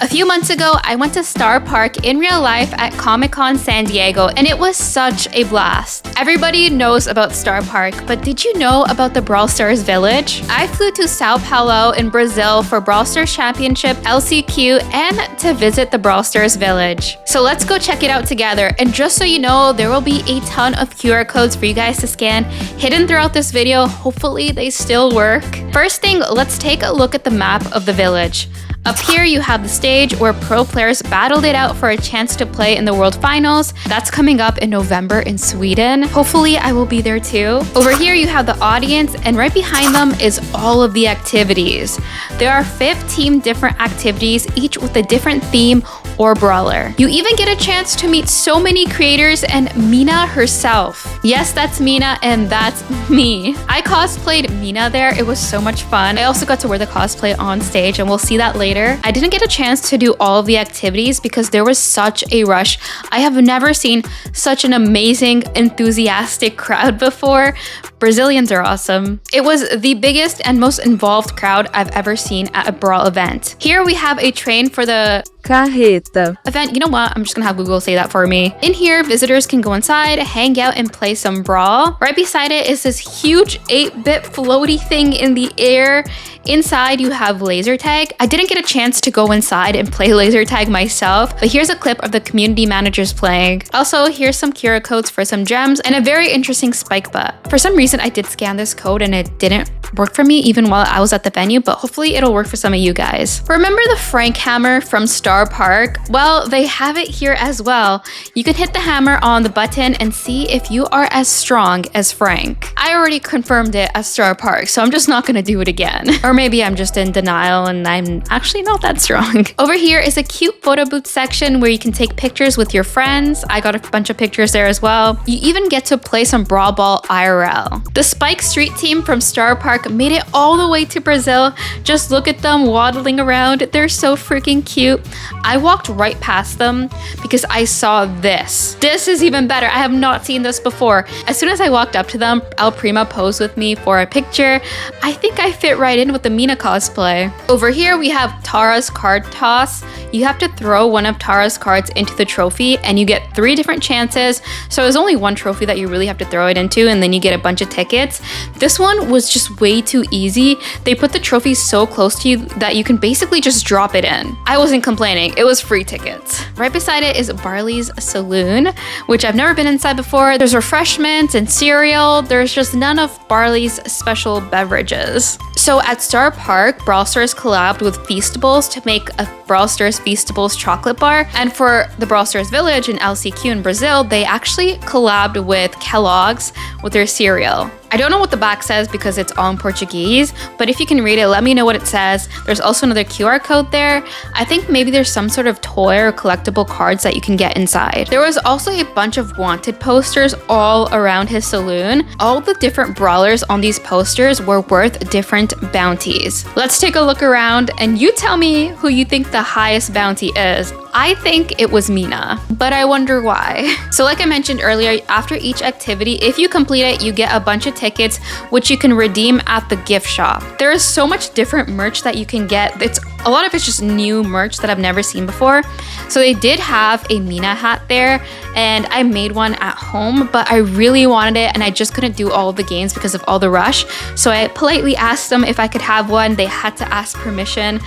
A few months ago, I went to Star Park in real life at Comic-Con San Diego, and it was such a blast. Everybody knows about Star Park, but did you know about the Brawl Stars Village? I flew to São Paulo in Brazil for Brawl Stars Championship, LCQ, and to visit the Brawl Stars Village. So let's go check it out together. And just so you know, there will be a ton of QR codes for you guys to scan hidden throughout this video. Hopefully they still work. First thing, let's take a look at the map of the village. Up here, you have the stage where pro players battled it out for a chance to play in the World Finals. That's coming up in November in Sweden. Hopefully, I will be there too. Over here, you have the audience, and right behind them is all of the activities. There are 15 different activities, each with a different theme or brawler. You even get a chance to meet so many creators and Mina herself. Yes, that's Mina, and that's me. I cosplayed Mina there. It was so much fun. I also got to wear the cosplay on stage, and we'll see that later. I didn't get a chance to do all of the activities because there was such a rush. I have never seen such an amazing, enthusiastic crowd before. Brazilians are awesome. It was the biggest and most involved crowd I've ever seen at a Brawl event. Here we have a train for the Carreta event. You know what? I'm just gonna have Google say that for me. In here, visitors can go inside, hang out, and play some Brawl. Right beside it is this huge 8-bit floaty thing in the air. Inside, you have laser tag. I didn't get a chance to go inside and play laser tag myself, but here's a clip of the community managers playing. Also, here's some QR codes for some gems and a very interesting spike butt. For some reason, I did scan this code and it didn't work for me even while I was at the venue, but hopefully it'll work for some of you guys. Remember the Frank hammer from Star Park? Well, they have it here as well. You can hit the hammer on the button and see if you are as strong as Frank. I already confirmed it at Star Park, so I'm just not gonna do it again. Or maybe I'm just in denial and I'm actually not that strong. Over here is a cute photo booth section where you can take pictures with your friends. I got a bunch of pictures there as well. You even get to play some Brawl Ball IRL. The Spike Street team from Star Park made it all the way to Brazil. Just look at them waddling around. They're so freaking cute. I walked right past them because I saw this. This is even better. I have not seen this before. As soon as I walked up to them, El Prima posed with me for a picture. I think I fit right in with the Mina cosplay. Over here, we have Tara's card toss. You have to throw one of Tara's cards into the trophy and you get 3 different chances. So there's only one trophy that you really have to throw it into and then you get a bunch of tickets. This one was just way too easy. They put the trophy so close to you that you can basically just drop it in. I wasn't complaining. It was free tickets. Right beside it is Barley's Saloon, which I've never been inside before. There's refreshments and cereal. There's just none of Barley's special beverages. So at Star Park, Brawl Stars collabed with Feastables to make a Brawl Stars Feastables chocolate bar. And for the Brawl Stars Village in LCQ in Brazil, they actually collabed with Kellogg's with their cereal. I don't know what the back says because it's all in Portuguese, but if you can read it, let me know what it says. There's also another QR code there. I think maybe there's some sort of toy or collectible cards that you can get inside. There was also a bunch of wanted posters all around his saloon. All the different brawlers on these posters were worth different bounties. Let's take a look around and you tell me who you think the highest bounty is. I think it was Mina, but I wonder why. So like I mentioned earlier, after each activity, if you complete it, you get a bunch of tickets, which you can redeem at the gift shop. There is so much different merch that you can get. A lot of it's just new merch that I've never seen before. So they did have a Mina hat there and I made one at home, but I really wanted it and I just couldn't do all of the games because of all the rush. So I politely asked them if I could have one. They had to ask permission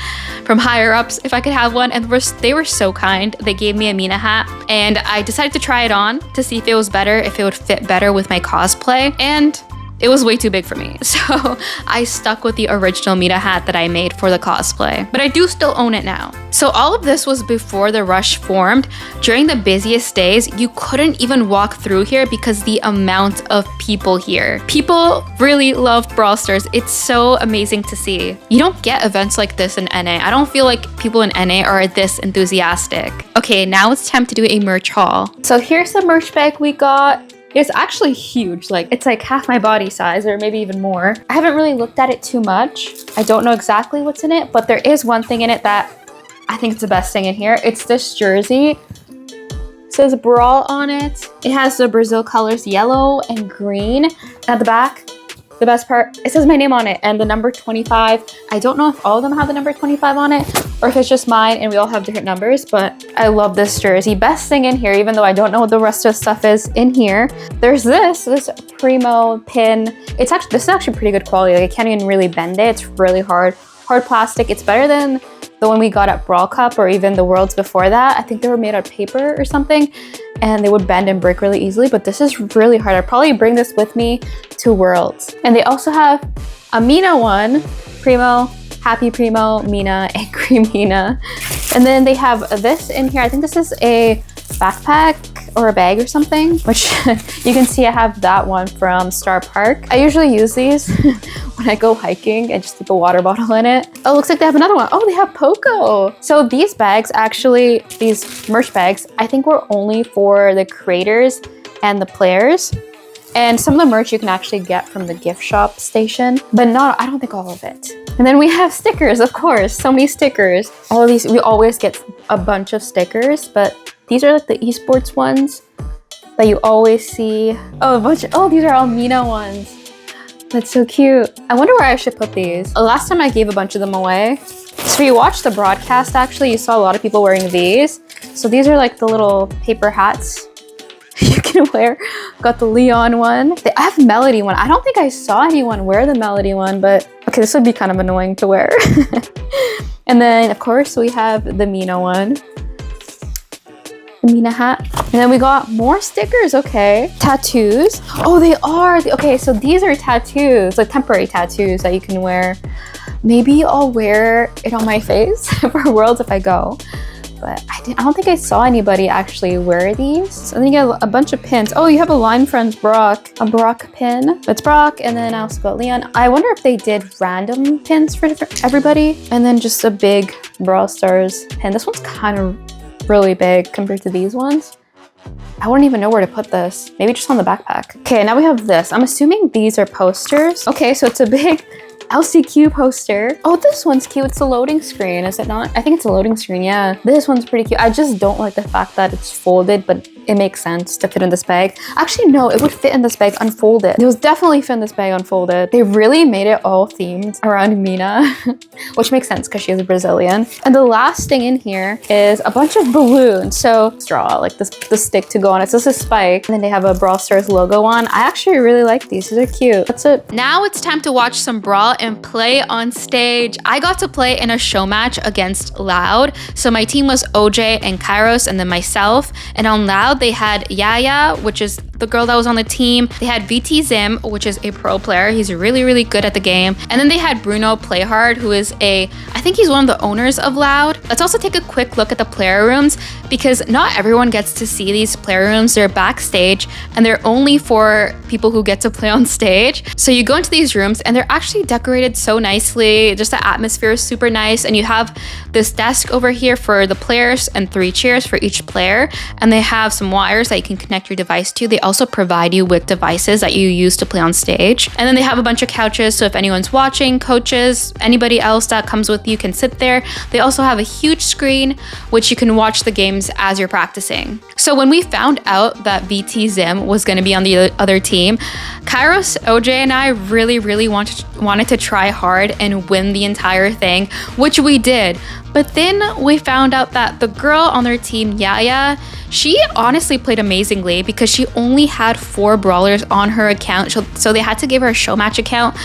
from higher ups if I could have one, and they were so kind. They gave me a Mina hat and I decided to try it on to see if it was better, if it would fit better with my cosplay, and it was way too big for me. So I stuck with the original Mina hat that I made for the cosplay, but I do still own it now. So all of this was before the rush formed. During the busiest days, you couldn't even walk through here because the amount of people here. People really love Brawl Stars. It's so amazing to see. You don't get events like this in NA. I don't feel like people in NA are this enthusiastic. Okay, now it's time to do a merch haul. So here's the merch bag we got. It's actually huge, like it's like half my body size or maybe even more. I haven't really looked at it too much. I don't know exactly what's in it, but there is one thing in it that I think it's the best thing in here. It's this jersey. It says Brawl on it. It has the Brazil colors yellow and green. At the back, the best part, it says my name on it and the number 25. I don't know if all of them have the number 25 on it, or if it's just mine and we all have different numbers, but I love this jersey. Best thing in here, even though I don't know what the rest of the stuff is in here, there's this Primo pin. This is actually pretty good quality. Like I can't even really bend it. It's really hard plastic. It's better than the one we got at Brawl Cup or even the Worlds before that. I think they were made out of paper or something and they would bend and break really easily, but this is really hard. I'd probably bring this with me to Worlds. And they also have a Mina one, Primo, Happy Primo, Mina, Angry Mina. And then they have this in here. I think this is a backpack or a bag or something, which you can see I have that one from Star Park. I usually use these when I go hiking and just keep a water bottle in it. Oh, looks like they have another one. Oh, they have Poco. So these bags actually, these merch bags, I think were only for the creators and the players. And some of the merch you can actually get from the gift shop station, but I don't think all of it. And then we have stickers, of course, so many stickers. All of these, we always get a bunch of stickers, but these are like the esports ones that you always see. Oh, these are all Mina ones. That's so cute. I wonder where I should put these. Last time I gave a bunch of them away. So you watched the broadcast, actually, you saw a lot of people wearing these. So these are like the little paper hats you can wear. Got the Leon one. I have Melody one. I don't think I saw anyone wear the Melody one, but okay, this would be kind of annoying to wear. And then of course we have the Mina one. The Mina hat. And then we got more stickers, okay. Tattoos. Oh, they are. Okay, so these are tattoos, like temporary tattoos that you can wear. Maybe I'll wear it on my face for Worlds if I go. But I don't think I saw anybody actually wear these. And then you get a bunch of pins. Oh, you have a Lime Friends Brock, a Brock pin. It's Brock, and then I also got Leon. I wonder if they did random pins for everybody. And then just a big Brawl Stars pin. This one's kind of really big compared to these ones. I wouldn't even know where to put this. Maybe just on the backpack. Okay, now we have this. I'm assuming these are posters. Okay, so it's a big LCQ poster. Oh, this one's cute. It's a loading screen, is it not? I think it's a loading screen, yeah. This one's pretty cute. I just don't like the fact that it's folded, but it makes sense to fit in this bag. Actually, no, it would fit in this bag unfolded. It would definitely fit in this bag unfolded. They really made it all themed around Mina, which makes sense because she is a Brazilian. And the last thing in here is a bunch of balloons. So straw, like the stick to go on it. So this is Spike. And then they have a Brawl Stars logo on. I actually really like these. These are cute. That's it. Now it's time to watch some Brawl and play on stage. I got to play in a show match against Loud. So my team was OJ and Kairos and then myself. And on Loud, they had Yaya, which is the girl that was on the team. They had VT Zim, which is a pro player. He's really, really good at the game. And then they had Bruno Playhard, who is I think he's one of the owners of Loud. Let's also take a quick look at the player rooms because not everyone gets to see these player rooms. They're backstage and they're only for people who get to play on stage. So you go into these rooms and they're actually decorated so nicely. Just the atmosphere is super nice. And you have this desk over here for the players and 3 chairs for each player. And they have some wires that you can connect your device to. They also provide you with devices that you use to play on stage. And then they have a bunch of couches. So if anyone's watching, coaches, anybody else that comes with you can sit there. They also have a huge screen, which you can watch the games as you're practicing. So when we found out that VT Zim was going to be on the other team, Kairos, OJ, and I really wanted to try hard and win the entire thing, which we did. But then we found out that the girl on their team, Yaya, she honestly played amazingly because she only had 4 brawlers on her account. So they had to give her a show match account.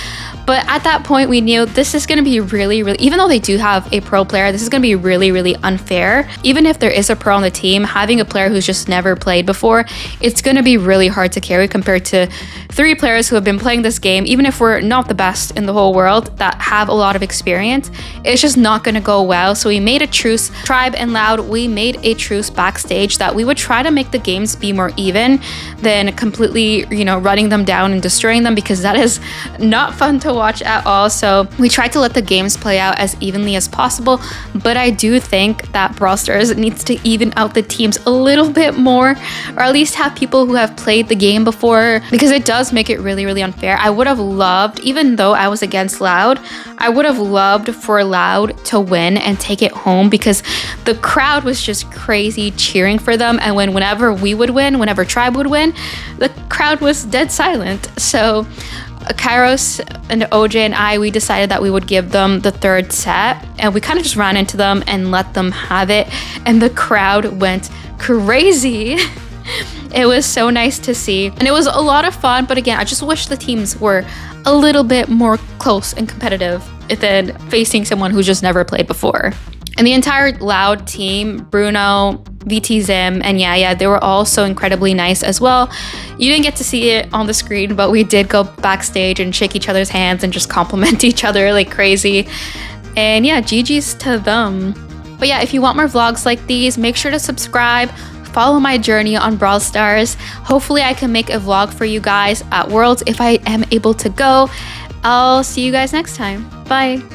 But at that point, we knew this is going to be really, even though they do have a pro player, this is going to be really unfair. Even if there is a pro on the team, having a player who's just never played before, it's going to be really hard to carry compared to 3 players who have been playing this game. Even if we're not the best in the whole world that have a lot of experience, it's just not going to go well. So we made a truce. Tribe and Loud, we made a truce backstage that we would try to make the games be more even than completely, running them down and destroying them, because that is not fun to watch at all. So we tried to let the games play out as evenly as possible, but I do think that Brawl Stars needs to even out the teams a little bit more, or at least have people who have played the game before, because it does make it really unfair. I would have loved, even though I was against Loud, I would have loved for Loud to win and take it home, because the crowd was just crazy cheering for them. And whenever we would win, whenever Tribe would win, the crowd was dead silent. So Kairos and OJ and I, we decided that we would give them the third set, and we kind of just ran into them and let them have it, and the crowd went crazy. It was so nice to see, and it was a lot of fun, but again, I just wish the teams were a little bit more close and competitive than facing someone who's just never played before. And the entire Loud team, Bruno, VT Zim, and yeah, they were all so incredibly nice as well. You didn't get to see it on the screen, but we did go backstage and shake each other's hands and just compliment each other like crazy. And yeah, GG's to them. But yeah, if you want more vlogs like these, make sure to subscribe, follow my journey on Brawl Stars. Hopefully I can make a vlog for you guys at Worlds if I am able to go. I'll see you guys next time. Bye.